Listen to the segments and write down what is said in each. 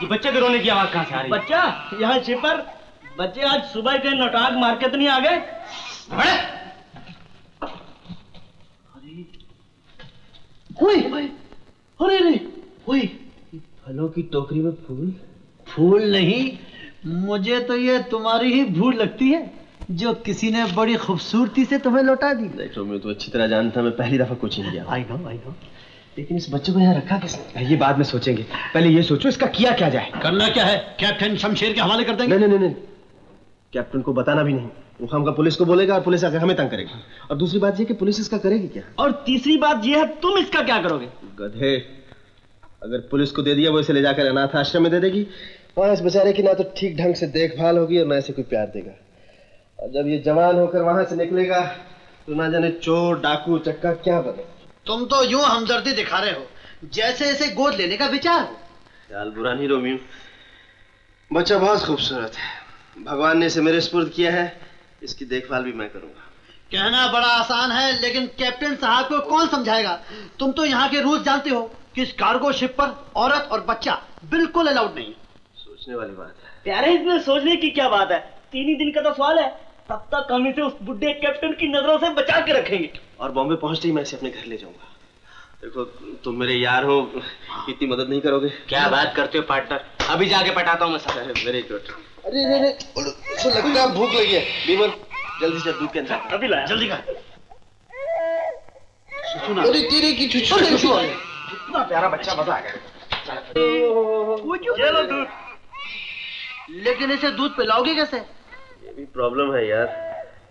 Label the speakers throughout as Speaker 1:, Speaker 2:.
Speaker 1: ये बच्चे के रोने की आवाज कहाँ से आ रही है?
Speaker 2: बच्चा यहाँ शिपर, बच्चे आज सुबह के नौटाक मार्केट नहीं आ गए?
Speaker 3: अरे फलों की टोकरी में फूल? फूल नहीं, मुझे तो ये तुम्हारी ही भूल लगती है जो किसी ने बड़ी खूबसूरती से तुम्हें लौटा दी।
Speaker 4: देख रोमियो, तो अच्छी तरह जानता, मैं पहली दफा कोचिंग गया।
Speaker 3: I know.
Speaker 4: लेकिन इस बच्चे को यहाँ रखा किसने?
Speaker 1: ये बाद में सोचेंगे, पहले ये सोचो इसका किया क्या जाए।
Speaker 3: करना क्या है, कैप्टन शमशेर के हवाले कर देंगे।
Speaker 4: नहीं, कैप्टन को बताना भी नहीं। वो हमका पुलिस को बोलेगा और पुलिस आकर हमें तंग करेगी। और दूसरी बात ये कि पुलिस इसका करेगी क्या?
Speaker 2: और तीसरी बात ये है, तुम इसका क्या करोगे?
Speaker 4: गधे, अगर पुलिस को दे दिया वो इसे ले जाकर अनाथ आश्रम में दे देगी। वहां इस बेचारे की ना तो ठीक ढंग से देखभाल होगी और ना इसे कोई प्यार देगा। और जब ये जवान होकर वहां से निकलेगा तो ना जाने चोर, डाकू, चक्का क्या बने।
Speaker 3: तुम तो यूं हमदर्दी दिखा रहे हो जैसे इसे गोद लेने का विचार हो।
Speaker 4: ख्याल बुरा नहीं रोमियो, बच्चा बहुत खूबसूरत है। भगवान ने इसे मेरे सुपुर्द किया है, इसकी देखभाल भी मैं करूंगा।
Speaker 3: कहना बड़ा आसान है, लेकिन कैप्टन साहब को कौन समझाएगा? तुम तो यहाँ के रूल्स जानते हो कि इस कार्गो शिप पर औरत और बच्चा बिल्कुल अलाउड नहीं है।
Speaker 4: सोचने वाली बात है।
Speaker 2: प्यारे, इसमें सोचने की क्या बात है? 3 ही दिन का तो सवाल है, तब तक हम इसे उस बुढ़े कैप्टन की नजरों से बचा के रखेंगे।
Speaker 4: और बॉम्बे पहुंचते ही मैं इसे अपने घर ले जाऊंगा। देखो, तुम मेरे यार हो, इतनी मदद नहीं करोगे?
Speaker 1: क्या बात करते हो पार्टनर, अभी जाके पटाता हूँ मैं सब।
Speaker 4: Very good. अरे लगता है भूख लगी है। बीमल, जल्दी से दूध के अंदर
Speaker 2: अभी लाया।
Speaker 3: जल्दी का।
Speaker 4: अरे तेरे की छुछू आ गई।
Speaker 1: कितना प्यारा बच्चा, मजा आ गया।
Speaker 2: चलो दूध।
Speaker 3: लेकिन इसे दूध पिलाओगे कैसे?
Speaker 4: ये भी प्रॉब्लम है यार,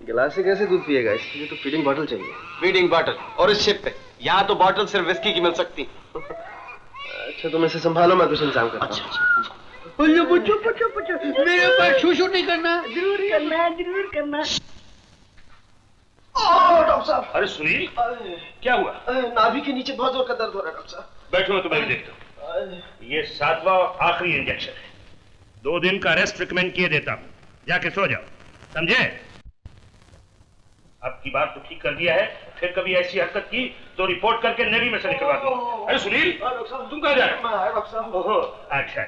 Speaker 4: गिलास से कैसे दूध पिएगा? इसके लिए तो फीडिंग बॉटल चाहिए।
Speaker 1: Feeding bottle? और इस शिप पे यहाँ तो बॉटल सिर्फ विस्की की मिल सकती।
Speaker 4: अच्छा, तुम इसे संभालो, मैं कुछ इंतजाम करता हूँ।
Speaker 3: अच्छा। मेरे ऊपर शूशू नहीं करना।
Speaker 2: जरूर करना।
Speaker 4: डॉक्टर साहब।
Speaker 5: अरे सुनील, क्या हुआ?
Speaker 4: नाभि के नीचे बहुत जोर का दर्द हो रहा है डॉक्टर साहब।
Speaker 5: बैठो, मैं तुम्हें देखता हूँ। ये 7वां और आखिरी इंजेक्शन है। 2 दिन का रेस्ट रिकमेंड किए देता हूँ, जाके सो जाओ, समझे? अब की बार तो ठीक कर दिया है, फिर कभी ऐसी हरकत की तो रिपोर्ट करके नेवी में से निकलवा दो। अरे सुनील, तुम कहाँ जा रहे हो?
Speaker 4: डॉक्टर साहब।
Speaker 5: ओहो, अच्छा।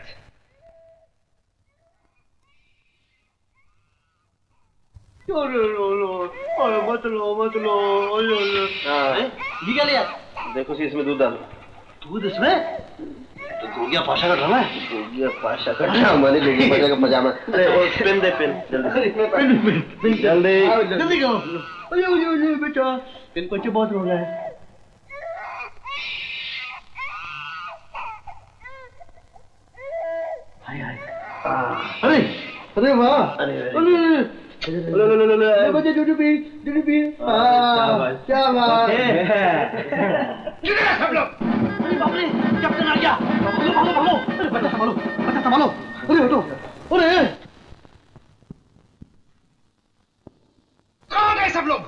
Speaker 2: मत लो।
Speaker 3: ये क्या लिया?
Speaker 4: देखो सी, इसमें दूध डालो।
Speaker 3: दूध इसमें? तो दूधिया पाशा का ड्रामा है।
Speaker 4: दूधिया पाशा का ड्रामा नहीं, लेकिन पाशा का पजामा। अरे वो पेन दे, पेन जल्दी
Speaker 3: जल्दी करो। अरे बेटा, पेन बच्चे बहुत रो रहा है। अरे वाह, अरे बच्चे दूध पी। क्या बात है।
Speaker 5: सब लोग
Speaker 3: अरे बाप रे, कैप्टन आ गया। भागो। अरे बच्चा संभालो। अरे हटो। अरे
Speaker 5: कहाँ गए सब लोग?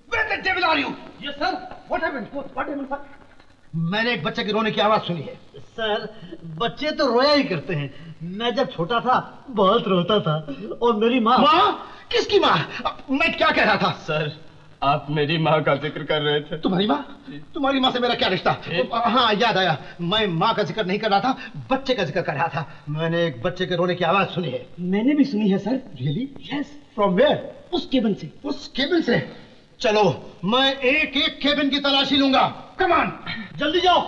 Speaker 5: Where the devil are you?
Speaker 3: Yes sir, what happened sir? मैंने एक बच्चे के रोने की आवाज सुनी है। सर, बच्चे तो रोया ही करते हैं। मैं जब छोटा था बहुत रोता था। और मेरी माँ।
Speaker 5: किसकी माँ? मैं क्या कह रहा था?
Speaker 1: सर, आप मेरी माँ का जिक्र कर रहे थे।
Speaker 5: तुम्हारी माँ? तुम्हारी माँ से मेरा क्या रिश्ता? हाँ, याद आया, मैं माँ का जिक्र नहीं कर रहा था, बच्चे का जिक्र कर रहा था। मैंने एक बच्चे के रोने की आवाज सुनी है।
Speaker 2: मैंने भी सुनी है sir.
Speaker 5: Really?
Speaker 2: Yes.
Speaker 5: From where?
Speaker 2: उस केबिन से।
Speaker 5: उस केबिन से? चलो, मैं एक केबिन की तलाशी लूंगा। कम ऑन,
Speaker 3: जल्दी जाओ।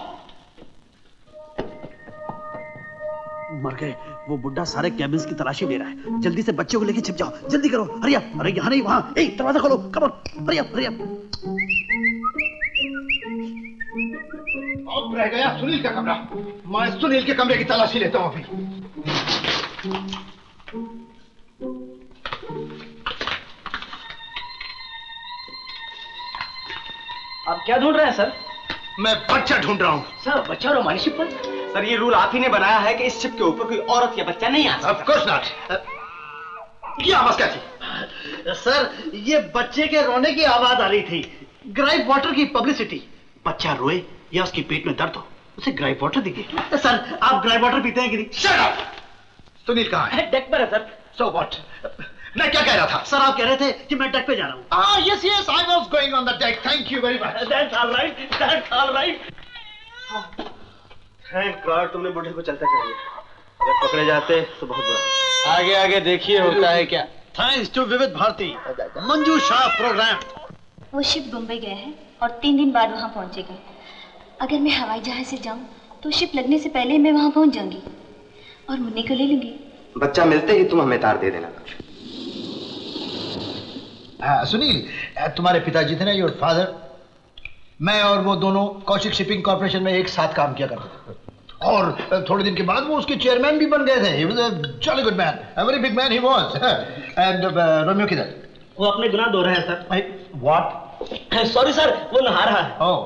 Speaker 3: मर गए, वो बुड्ढा सारे कैबिन्स की तलाशी ले रहा है। जल्दी से बच्चे को लेके छिप जाओ, जल्दी करो। Hurry up. अरे यहाँ नहीं, वहाँ। दरवाजा खोलो, कम ऑन, हरी अप।
Speaker 5: अब रह गया सुनील का कमरा। मैं सुनील के कमरे की तलाशी लेता हूँ अभी।
Speaker 2: आप क्या ढूंढ रहे हैं सर?
Speaker 5: मैं बच्चा ढूंढ रहा हूँ।
Speaker 2: सर, बच्चा और हमारी शिप पर?
Speaker 1: सर, ये रूल आप ही ने बनाया है कि इस शिप के ऊपर कोई औरत या बच्चा नहीं आ सकता।
Speaker 5: Of course not। ये आवाज क्या थी?
Speaker 3: सर, ये बच्चे के रोने की आवाज आ रही थी। ग्राइप वाटर की पब्लिसिटी। बच्चा रोए या उसके पेट में दर्द हो, उसे ग्राइप वाटर दीजिए। सर, आप ग्राइप वाटर पीते हैं कि नहीं?
Speaker 5: Shut up! सुनील कहाँ है?
Speaker 2: डेक पर है सर।
Speaker 5: So what? मैं क्या कह रहा था?
Speaker 3: सर, आप कह रहे थे कि मैं डेक पे जा रहा हूँ।
Speaker 5: Yes, I was going on the deck. Thank you very much.
Speaker 2: That's all right.
Speaker 1: Thank God तुमने बूढ़े को चलता कर दिया। अगर पकड़े जाते तो बहुत बुरा। आगे आगे देखिए होता है क्या।
Speaker 3: थैंक्स टू विविध भारती मंजू शाह प्रोग्राम।
Speaker 6: वो शिप बम्बई गया है और 3 दिन बाद वहाँ पहुँचेगा। अगर मैं हवाई जहाज से जाऊँ तो शिप लगने से पहले मैं वहाँ पहुँच जाऊंगी और मुन्नी को ले लूंगी।
Speaker 1: बच्चा मिलते ही तुम हमें तार दे देना।
Speaker 5: सुनील, तुम्हारे पिताजी थे ना, योर फादर, मैं और वो दोनों कौशिक शिपिंग कॉर्पोरेशन में एक साथ काम किया करते थे और थोड़े दिन के बाद वो उसके चेयरमैन भी बन गए थे। He was a jolly good man, a very big man he was. And Romeo किधर?
Speaker 2: वो अपने गुनाह धो रहे हैं सर।
Speaker 5: What?
Speaker 2: सॉरी सर, वो नहा रहा है।
Speaker 5: Oh.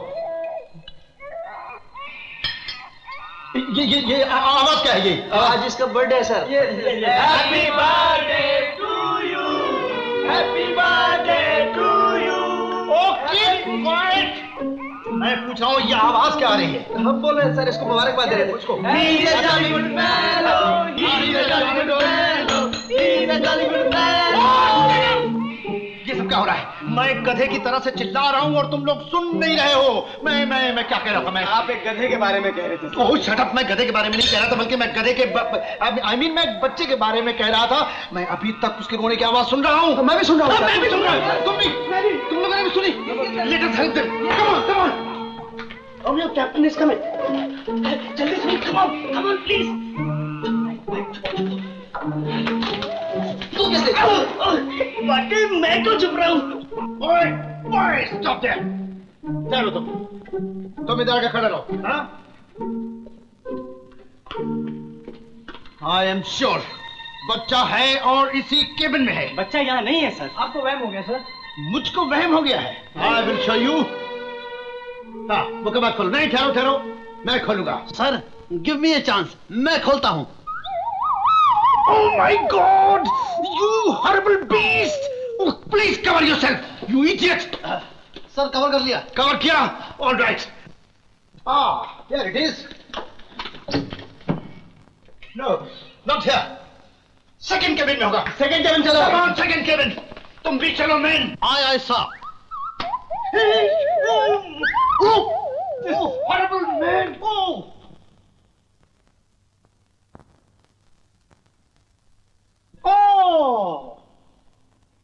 Speaker 5: ये आवाज क्या है ये?
Speaker 1: आज इसका बर्थडे है sir.
Speaker 2: Happy birthday to you, happy birthday to you.
Speaker 5: Okay, मैं पूछ रहा हूँ ये आवाज क्या आ रही है?
Speaker 1: हम बोल रहे हैं सर, इसको मुबारकबाद दे रहे थे। उसको
Speaker 5: ये सब क्या हो रहा है? मैं गधे की तरह से चिल्ला रहा हूँ और तुम लोग सुन नहीं रहे हो। मैं क्या कह रहा था? मैं
Speaker 1: आप एक गधे के बारे में कह रहे थे।
Speaker 5: ओह शट अप, मैं गधे के बारे में नहीं कह रहा था, बल्कि मैं गधे के मैं बच्चे के बारे में कह रहा था। मैं अभी तक उसके रोने की आवाज सुन रहा हूँ।
Speaker 1: मैं भी सुन रहा हूँ।
Speaker 5: मैं भी सुन रहा हूँ। तुम भी? तुम लोगों ने भी सुनी? Let us help them. Come on.
Speaker 2: Romeo, captain is coming. जल्दी सुनिए, कम ऑन प्लीज।
Speaker 1: तू कैसे?
Speaker 2: बाटे मैं क्यों चुप रहा हूँ?
Speaker 5: ओए, स्टॉप देयर। चलो तुम इधर आके खड़े रहो। हाँ? आई एम श्योर बच्चा है और इसी केबिन में है।
Speaker 2: बच्चा यहाँ नहीं है सर। आपको वहम हो गया सर।
Speaker 5: मुझको वहम हो गया है। I will show you. हाँ, वो कब खोलो। नहीं, ठहरो, मैं खोलूंगा।
Speaker 3: Sir give me a chance, मैं खोलता हूँ।
Speaker 5: Oh my God! You horrible beast! Oh, please cover yourself, you idiot!
Speaker 3: Sir cover कर लिया।
Speaker 5: कवर किया? All right. Here it is. No, not here. Second cabin में होगा।
Speaker 1: सेकंड cabin चलो।
Speaker 5: Come on, second cabin. तुम भी चलो, man.
Speaker 3: आय साहब।
Speaker 5: This horrible man. Oh!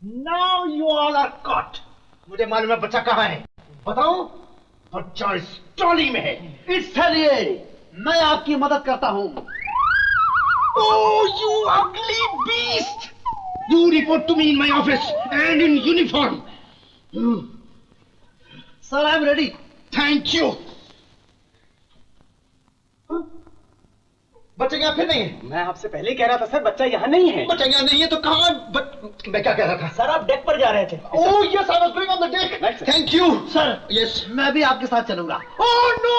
Speaker 5: Now you all are caught. मुझे मालूम है बच्चा कहाँ है। बताओ? बच्चा इस ट्रॉली में है।
Speaker 3: इसलिए मैं आपकी मदद करता हूँ।
Speaker 5: Oh, you ugly beast! You report to me in my office and in uniform.
Speaker 3: Sir I am ready.
Speaker 5: Thank you. बच्चा यहाँ फिर नहीं है।
Speaker 1: मैं आपसे पहले ही कह रहा था सर, बच्चा यहाँ नहीं है।
Speaker 5: बच्चा यहाँ नहीं है तो कहाँ? मैं क्या कह रहा था?
Speaker 2: सर आप डेक पर जा रहे थे।
Speaker 5: Oh yes, I was going on the deck.
Speaker 1: Right, sir.
Speaker 5: Thank you.
Speaker 3: Sir
Speaker 5: Yes.
Speaker 3: मैं भी आपके साथ चलूंगा।
Speaker 5: Oh no!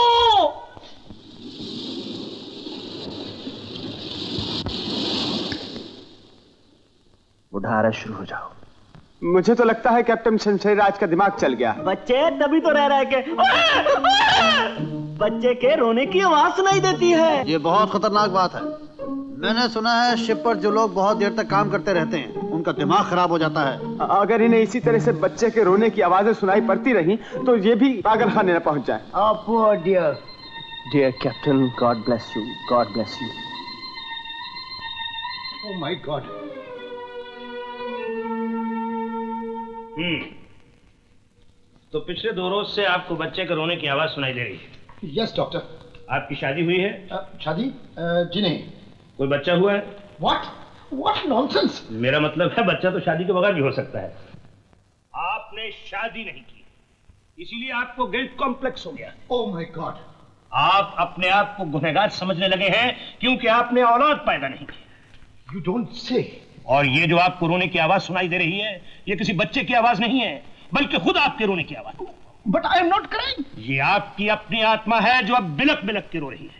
Speaker 1: बुढ़ारा शुरू हो जाओ। मुझे तो लगता है कैप्टन शमशेरराज का दिमाग चल गया।
Speaker 2: बच्चे तभी तो रह के बच्चे के रोने की आवाज सुनाई देती है।
Speaker 3: ये बहुत खतरनाक बात है। मैंने सुना है शिप पर जो लोग बहुत देर तक काम करते रहते हैं उनका दिमाग खराब हो जाता है।
Speaker 1: अगर इन्हें इसी तरह से बच्चे के रोने की आवाजें सुनाई पड़ती रही तो ये भी पागल खाने न पहुंच जाए।
Speaker 2: Oh dear.
Speaker 1: Dear Captain, God bless you. God bless you.
Speaker 5: Oh my God.
Speaker 7: तो पिछले 2 रोज से आपको बच्चे के रोने की आवाज सुनाई दे रही है।
Speaker 5: Yes, doctor.
Speaker 7: आपकी शादी हुई है?
Speaker 5: शादी? जी नहीं।
Speaker 7: कोई बच्चा हुआ है?
Speaker 5: What? What nonsense?
Speaker 7: मेरा मतलब है बच्चा तो शादी के बगैर भी हो सकता है। आपने शादी नहीं की, इसीलिए आपको गिल्ट कॉम्प्लेक्स हो गया।
Speaker 5: Oh my God.
Speaker 7: आप अपने आप को गुनहगार समझने लगे हैं क्योंकि आपने औलाद पैदा नहीं की।
Speaker 5: You don't say.
Speaker 7: और ये जो आपको रोने की आवाज सुनाई दे रही है, ये किसी बच्चे की आवाज नहीं है, बल्कि खुद आपके रोने की आवाज।
Speaker 5: But I am not crying.
Speaker 7: ये आपकी अपनी आत्मा है जो अब बिलक बिलक के रो रही है।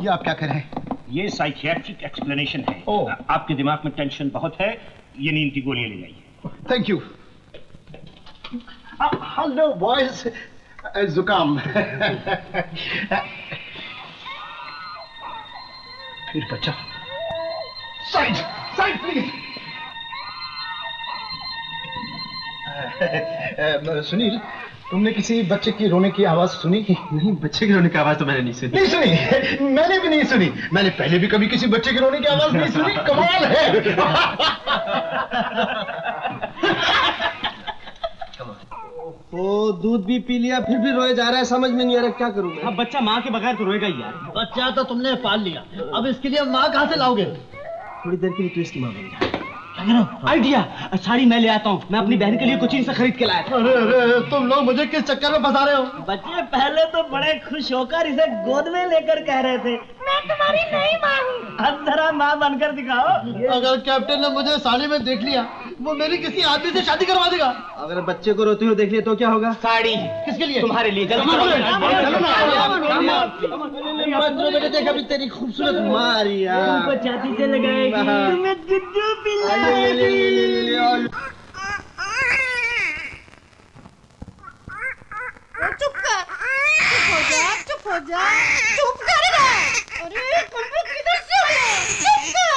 Speaker 5: ये आप क्या कर रहे हैं?
Speaker 7: ये साइकियाट्रिक एक्सप्लेनेशन है।
Speaker 5: ओह।
Speaker 7: आपके दिमाग में टेंशन बहुत है, ये नींद की गोलियां ले जाइए।
Speaker 5: Thank you. Hello, boys. जुकाम। फिर बच्चा। Side, side, please. सुनील, तुमने किसी बच्चे की रोने की आवाज सुनी?
Speaker 4: नहीं, बच्चे की रोने की आवाज तो मैंने नहीं सुनी।
Speaker 5: नहीं सुनी? मैंने भी नहीं सुनी। मैंने पहले भी कभी किसी बच्चे के रोने की आवाज नहीं सुनी। कमाल है।
Speaker 4: वो दूध भी पी लिया फिर भी रोए जा रहा है, समझ में नहीं आ रहा क्या करूं मैं।
Speaker 2: अब बच्चा माँ के बगैर तो रोएगा ही यार।
Speaker 3: बच्चा तो तुमने पाल लिया, अब इसके लिए माँ कहाँ से लाओगे?
Speaker 4: थोड़ी देर के लिए तू इसकी माँ बन जा।
Speaker 2: आइडिया, साड़ी मैं ले आता हूँ। मैं अपनी बहन के लिए कुछ से खरीद के लाया था।
Speaker 3: अरे तुम लोग मुझे किस चक्कर में फंसा रहे हो?
Speaker 2: बच्चे पहले तो बड़े खुश होकर इसे गोद में लेकर कह रहे थे मैं तुम्हारी नई माँ हूँ। अब जरा माँ बनकर दिखाओ।
Speaker 3: अगर कैप्टन ने मुझे साड़ी में देख लिया, वो मेरी किसी आदमी से शादी करवा देगा।
Speaker 4: अगर बच्चे को रोते हुए देख लिया तो क्या होगा?
Speaker 2: साड़ी
Speaker 3: किसके लिए?
Speaker 2: तुम्हारे लिए। चलो
Speaker 4: बेटे देख अभी तेरी खूबसूरत माँ आ रही है।
Speaker 2: तुमको छाती से लगाएगी, तुम्हें दूध पिलाएगी।
Speaker 8: चुप कर, चुप हो जा, चुप कर रहा। अरे किधर से चुप कर।